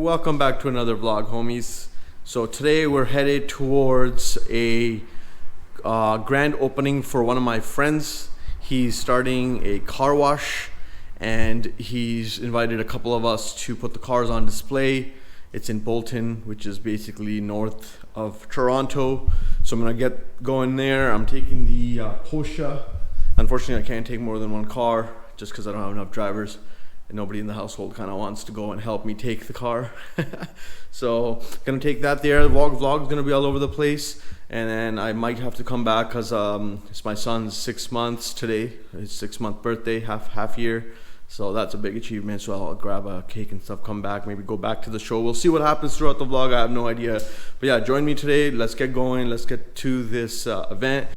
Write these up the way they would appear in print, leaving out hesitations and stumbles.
Welcome back to another vlog, homies. So today we're headed towards a grand opening for one of my friends. He's starting a car wash and he's invited a couple of us to put the cars on display. It's in Bolton, which is basically north of Toronto. So I'm gonna get going there. I'm taking the Porsche. Unfortunately, I can't take more than one car just because I don't have enough drivers. And nobody in the household kind of wants to go and help me take the car. So gonna take that there. The vlog's gonna be all over the place, and then I might have to come back because it's my son's 6 months today. His 6-month birthday, half year. So that's a big achievement. So I'll grab a cake and stuff, come back, maybe go back to the show. We'll see what happens throughout the vlog. I have no idea. But yeah, join me today. Let's get going. Let's get to this event.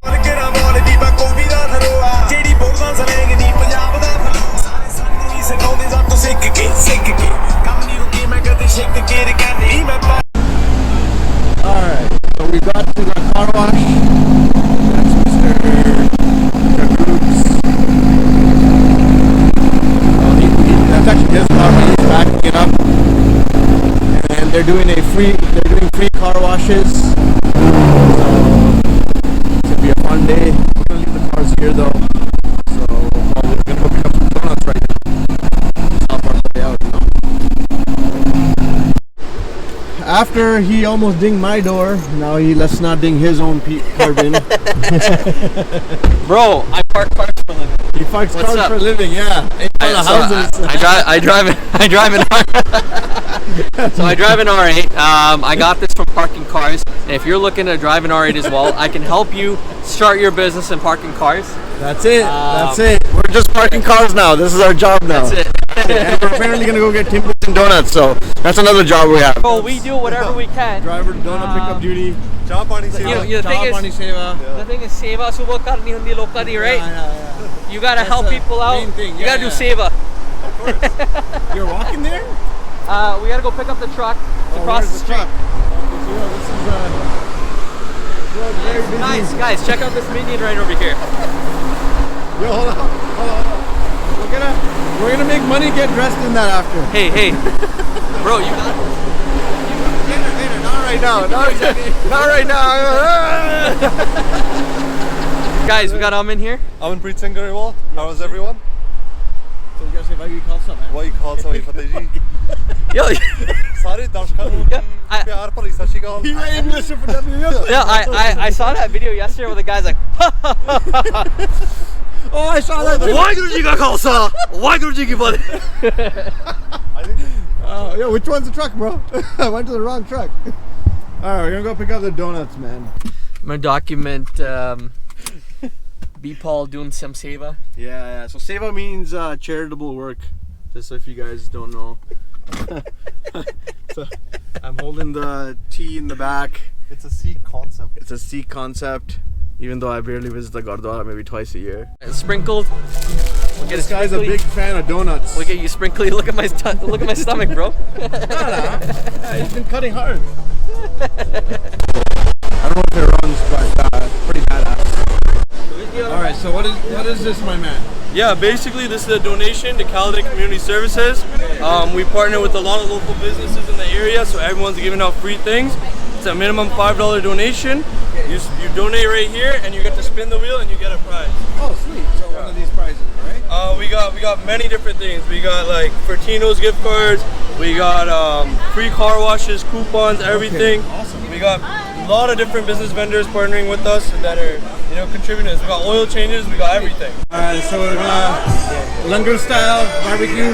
Alright, so we got to the car wash. That's Mr. Groups. That's actually his car, but he's backing it up. And they're doing free car washes. So it's gonna be a fun day. We're gonna leave the cars here though. So we're gonna go pick up some donuts right now. Stop our way out, you know. After he almost dinged my door, now let's not ding his own carbon. Bro, I park cars for a living. He parks cars for a living, yeah. I drive an So I drive an R8. I got this from Parking Cars. And if you're looking to drive an R8 as well, I can help you start your business in parking cars. That's it. That's it. We're just parking cars now. This is our job now. That's it. And we're apparently gonna go get Timbits and donuts, so that's another job we have. Bro, we do whatever we can. Driver donut pickup duty. The thing is, seva subah karni hundi loka di, right? Yeah. You gotta help people out. You gotta do seva. Of course. You're walking there? We gotta go pick up the truck to cross the street. This is very busy. Nice, guys. Check out this minion right over here. Yo, hold on. We're gonna make money get dressed in that after. Hey, bro, you got it. Later, not right now. Not right now. Guys, we got in here. Amanpreet Singh Garewal. How is everyone? So you guys say, why you call something? Why you call somebody Fateh ji? Yo. Sorry, Darshkan. Pyar bhari sat shri akal. He went English for W. Yeah, I saw that video yesterday where the guy's like, oh, I saw that. Waheguru ji ka khalsa, Waheguru ji ki fateh. Yo, which one's the truck, bro? I went to the wrong truck. Alright, we're gonna go pick up the donuts, man. I'm gonna document B. Paul doing some seva. Yeah. So seva means charitable work. Just so if you guys don't know. So I'm holding the tea in the back. It's a Sikh concept. It's a Sikh concept. Even though I barely visit the Gurdwara maybe twice a year. It's sprinkled. This guy's a big fan of donuts. Look at you sprinkly. Look at my stomach, bro. Yeah, he's been cutting hard. I don't know if it runs, but pretty badass. All right, so what is this, my man? Yeah, basically this is a donation to Caledon Community Services. We partner with a lot of local businesses in the area, so everyone's giving out free things. It's a minimum $5 donation. You donate right here, and you get to spin the wheel, and you get a prize. Oh, sweet! So one of these prizes, right? We got many different things. We got like Fertino's gift cards. We got free car washes, coupons, everything. Okay, awesome. We got a lot of different business vendors partnering with us that are contributors. We got oil changes. We got everything. All right, so we're gonna Langar style barbecue.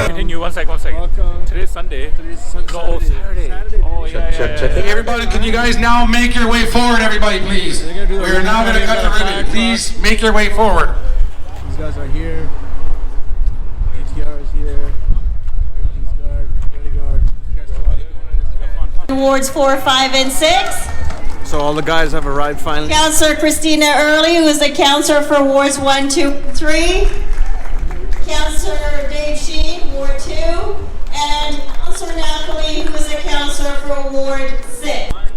Continue. One second. Welcome. Today's Sunday. Saturday. Oh, yeah. Hey, everybody, can you guys now make your way forward, everybody, please? We are now going to cut the ribbon. Please make your way forward. These guys are here. ATR is here. Awards 4, 5, and 6. So all the guys have arrived finally. Counselor Christina Early, who is the counselor for Wards 1, 2, 3. Counselor Dave Sheen, Ward 2. And Counselor Napoli, who is the counselor for Ward 6. 1,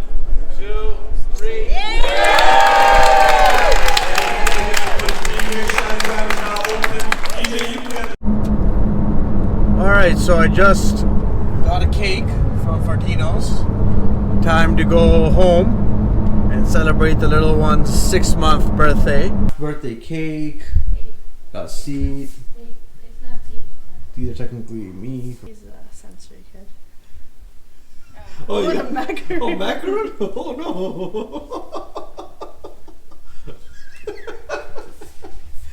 2, 3. Yeah! Alright, so I just got a cake from Fartino's. Time to go home and celebrate the little one's 6-month birthday. Birthday cake, got a seat. These are technically me. He's a sensory kid. Oh, What yeah. a macaroon. Oh, macaroon? Oh, no.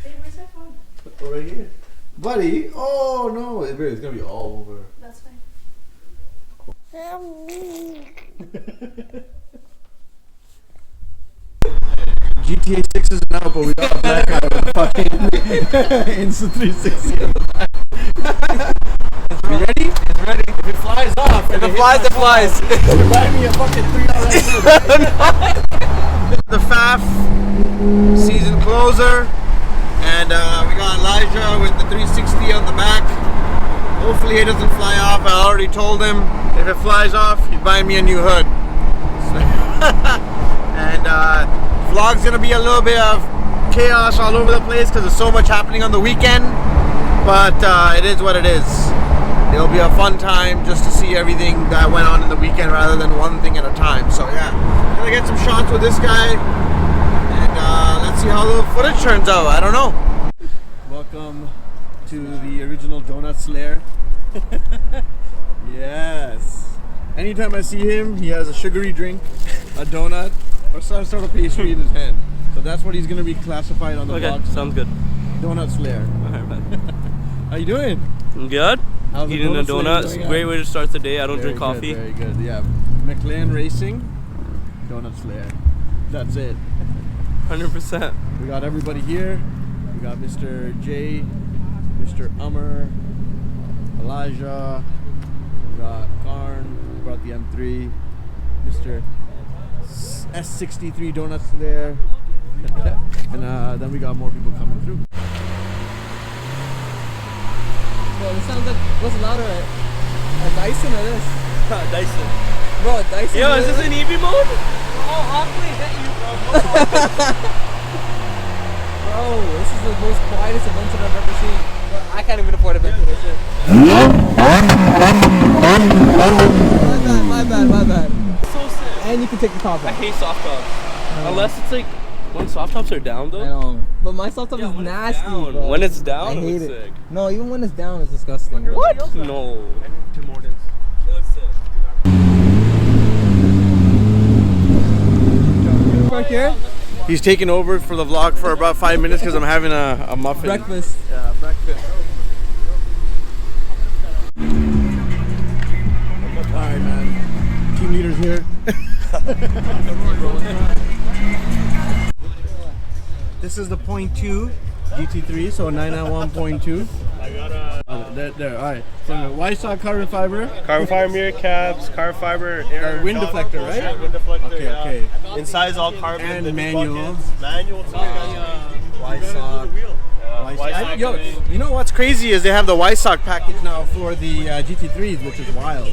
Hey, where's my phone? Oh, right here. Buddy, oh no. It's gonna be all over. That's fine. GTA 6 is out, but we got a black guy with a fucking Instant 360 on the back. You ready? It's ready. If it flies off. If it flies, it flies. Buy me a fucking $3 The Pfaff season closer. And we got Elijah with the 360 on the back. Hopefully it doesn't fly off. I already told him if it flies off, he'd buy me a new hood. And vlog's gonna be a little bit of chaos all over the place because there's so much happening on the weekend. But it is what it is. It'll be a fun time just to see everything that went on in the weekend rather than one thing at a time. So yeah, I'm gonna get some shots with this guy. And let's see how the footage turns out. I don't know. Welcome to the original donut slayer. Yes. Anytime I see him, he has a sugary drink, a donut, or some sort of pastry in his hand. So that's what he's going to be classified on the vlog. Okay, sounds good. Donut slayer. Alright, man. How you doing? I'm good. How's the Eating a donut slayer donut. It's a going great on? way to start the day. I don't Very drink coffee. Good, very good. Yeah. McLaren Racing, donut slayer. That's it. 100%. We got everybody here. We got Mr. J, Mr. Ummer, Elijah, we got Karn, we brought the M3, Mr. S63 Donuts there. And then we got more people coming through. Bro, this sounds like, what's louder? A Dyson or this? Dyson. Bro, a Dyson. Yo, is this in EV mode? Bro, this is the most quietest invention I've ever seen. Bro, I can't even afford to make this shit. My bad. So sick. And you can take the top I off. hate soft tops. Unless it's like, when soft tops are down though. I know. But my soft top is when it's nasty, down. bro. When it's down, I it hate looks it. sick. No, even when it's down, it's disgusting. What? No. Tim Hortons. It looks sick. Right here? He's taking over for the vlog for about 5 minutes because I'm having a muffin. Breakfast. Yeah, breakfast. Alright, man. Team leader's here. This is the 0.2 GT3, so 991.2. I got a There, alright. So white stock carbon fiber. carbon fiber mirror caps, carbon fiber air Wind shock deflector, bullshit, right? Wind deflector, Okay, yeah. okay. Inside is all carbon. And the big manual. buckets. Manual too. White sock. White Yo, you know what's crazy is they have the Y-Sock package now for the GT3s, which is wild.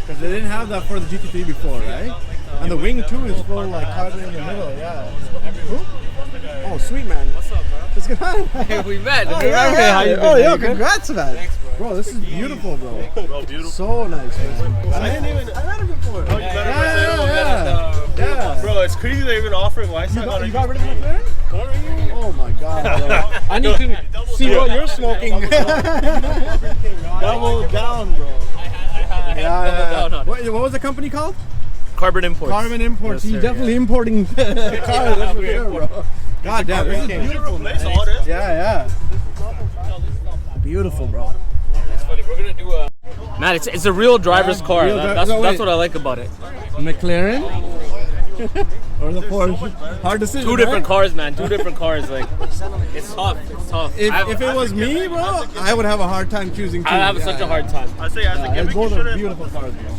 Because they didn't have that for the GT3 before, right? And the wing too is full like carbon in the middle, yeah. Who? Oh, sweet man. What's up, bro? What's going on? Hey, we met. Oh, yeah. How you been? Oh, yo, congrats, man. Thanks, bro. This is beautiful, bro. Bro, beautiful. So nice, man. I met him before. Oh, you better Yeah. Bro, it's crazy they're even offering white stock on You got rid of the McLaren? Oh my god, bro. I need to see Yeah. what you're smoking. Double down, bro. Yeah. What was the company called? Carbon imports. Carbon Imports. Yes, He's sir, definitely importing cars, that's for sure, bro. God damn, this is beautiful, man. Yeah. Beautiful, bro. Man, it's a real driver's car. Real That's what I like about it. McLaren or the Porsche? Hard decision. Two different cars, man. Two different cars. Like, it's tough. It's tough. If it was me, bro, I would have a hard time choosing two. I have such a hard time. I say as a gimmick, you Both are shouldn't. beautiful cars, bro.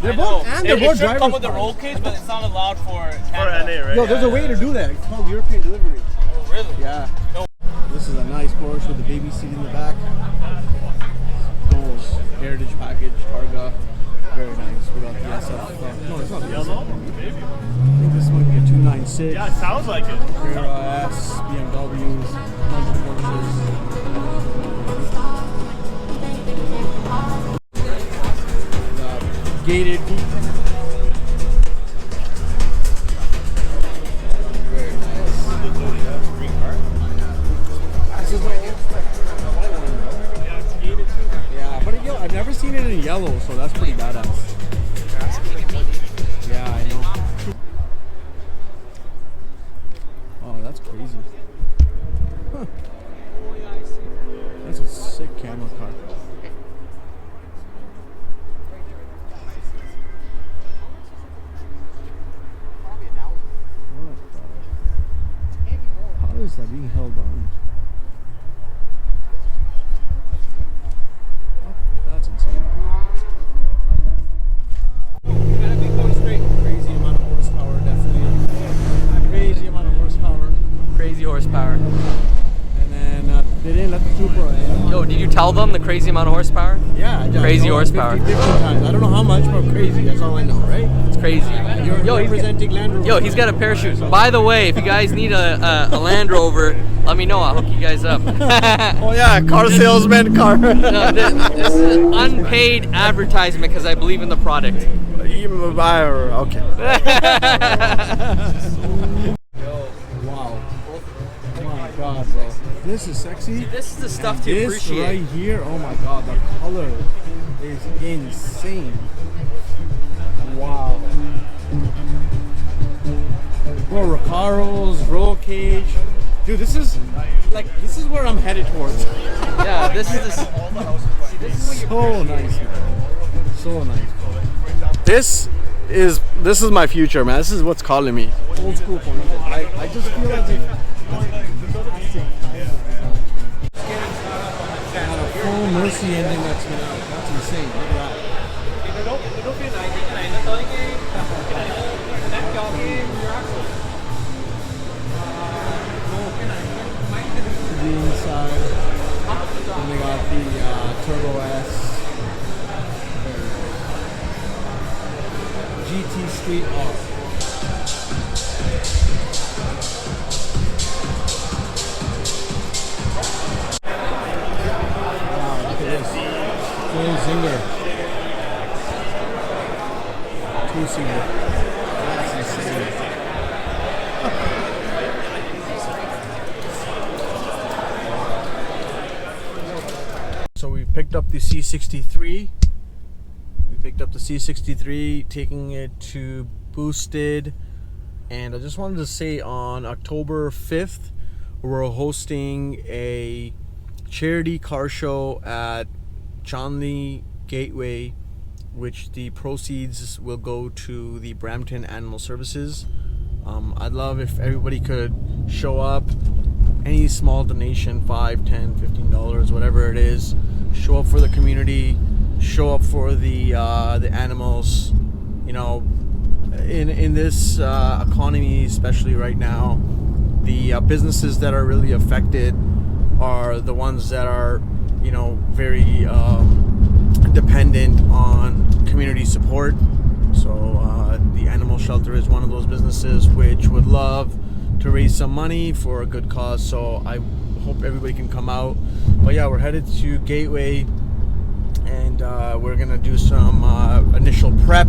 They're both, and they're both drivers. come with the roll cage, but it's not allowed for For NA, right? Yo, there's a way to do that. It's called European delivery. Really? Yeah. This is a nice Porsche with the baby seat in the back. Those heritage package, Targa. Very nice. We got the SF. No, it's not the Yellow? SF. I think this might be a 296. Yeah, it sounds like it. Carrera S, BMWs, bunch of Porsches. gated. Yeah, but I've never seen it in yellow, so that's pretty badass. Yeah, I know. Oh, that's crazy. Huh. That's a sick camera car. How is that being held on? That's insane. Crazy amount of horsepower, definitely. Crazy amount of horsepower. Crazy horsepower. And then they didn't let the Supra in. Yo, did you tell them the crazy amount of horsepower? Yeah, I Crazy know, horsepower. 50 times. I don't know how much, but crazy. That's all I know, right? It's crazy. You're representing Land Rover. Yo, he's got a parachute. By the way, if you guys need a Land Rover, let me know. I'll hook you guys up. Oh yeah, car salesman, car. No, this is an unpaid advertisement because I believe in the product. Okay. Wow. Oh my god, bro. This is sexy. This is the stuff to This appreciate. right here, oh my god, the color is insane. Wow. Bro, Recaros, roll cage. Dude, this is where I'm headed towards. Yeah, this is So nice, man. So nice. This is my future, man. This is what's calling me. Old school for me. I just feel as if got a full Mercy ending that's been out. That's insane. Look at that. The inside. And they got the Turbo S. GT Street off. Wow, look at this. Full Zinger. Two-seater. That's insane. So we picked up the C63. We picked up the C63, taking it to Boosted. And I just wanted to say on October 5th, we're hosting a charity car show at Chanley Gateway, which the proceeds will go to the Brampton Animal Services. I'd love if everybody could show up. Any small donation, $5, $10, $15, whatever it is. Show up for the community. Show up for the animals. You know, in this economy, especially right now, the businesses that are really affected are the ones that are, you know, very dependent on community support. So the animal shelter is one of those businesses which would love to raise some money for a good cause. So I hope everybody can come out. But yeah, we're headed to Gateway, and we're gonna do some initial prep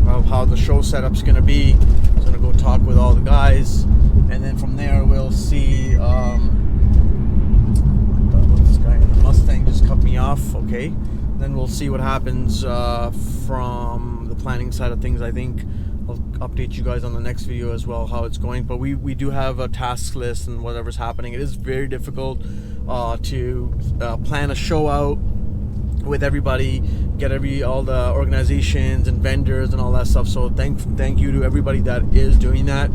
of how the show setup's gonna be. I'm gonna go talk with all the guys, and then from there we'll see. This guy in the Mustang just cut me off. Okay, then we'll see what happens from the planning side of things. I think I'll update you guys on the next video as well how it's going. But we do have a task list and whatever's happening. It is very difficult to plan a show out with everybody, get all the organizations and vendors and all that stuff. So thank you to everybody that is doing that.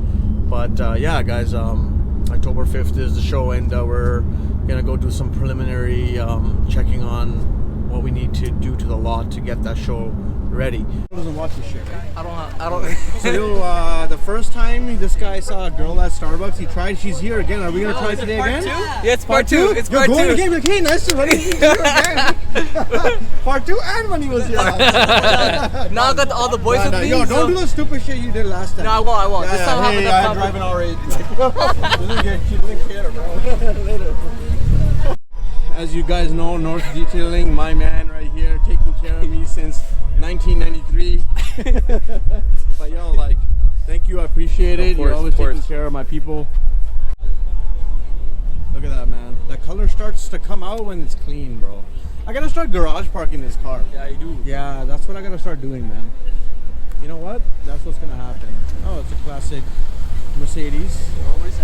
But yeah, guys, October 5th is the show, and we're gonna go do some preliminary checking on what we need to do to the lot to get that show ready. Doesn't watch this shit, right? I don't. So the first time this guy saw a girl at Starbucks, he tried. She's here again. Are we gonna try today again? Yeah, it's part two. It's You're part going two. again. Like, hey, nice to run into you again. Part 2 and when he was here. Now I got all the boys with me. Yo, don't do the stupid shit you did last time. No, I won't. This time hey, I'm I'm driving R8. She doesn't care, bro. Later. As you guys know, North Detailing, my man right here, taking care of me since 1993. But yo, like, thank you, I appreciate it. You're always taking care of my people. Look at that, man. The color starts to come out when it's clean, bro. I gotta start garage parking this car. Yeah, you do. Yeah, that's what I gotta start doing, man. You know what? That's what's gonna happen. Oh, it's a classic Mercedes. Always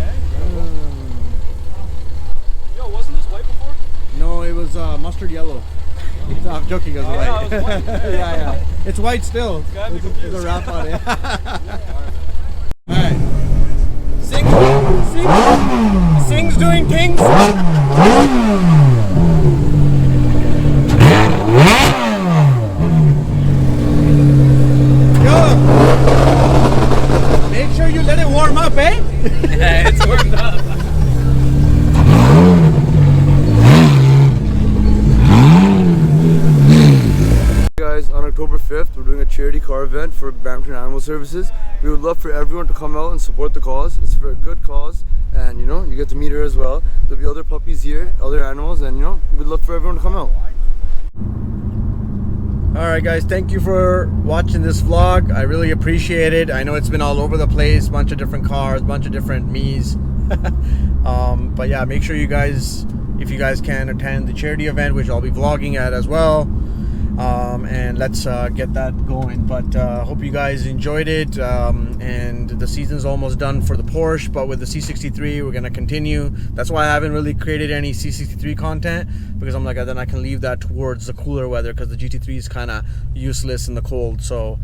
Yo, wasn't this white before? No, it was mustard yellow. No, I'm joking, it was white. Yeah, it was white. Yeah. It's white still. There's a wrap on it. Alright. Sing's doing things. Yo! Make sure you let it warm up, eh? Yeah, it's warmed up. Guys, on October 5th, we're doing a charity car event for Brampton Animal Services. We would love for everyone to come out and support the cause. It's for a good cause, and you know, you get to meet her as well. There'll be other puppies here, other animals, and you know, we'd love for everyone to come out. Alright guys, thank you for watching this vlog. I really appreciate it. I know it's been all over the place, bunch of different cars, bunch of different me's. But yeah, make sure you guys, if you guys can, attend the charity event, which I'll be vlogging at as well. And let's get that going. But hope you guys enjoyed it, and the season's almost done for the Porsche, but with the C63 we're gonna continue. That's why I haven't really created any C63 content, because I'm like, then I can leave that towards the cooler weather, because the GT3 is kind of useless in the cold. So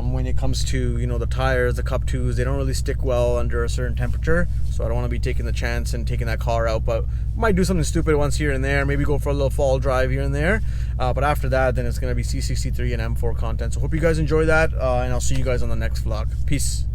when it comes to, you know, the tires, the Cup 2s, they don't really stick well under a certain temperature, so I don't want to be taking the chance and taking that car out. But might do something stupid once here and there, maybe go for a little fall drive here and there, but after that then it's going to be C63 and M4 content. So hope you guys enjoy that, and I'll see you guys on the next vlog. Peace.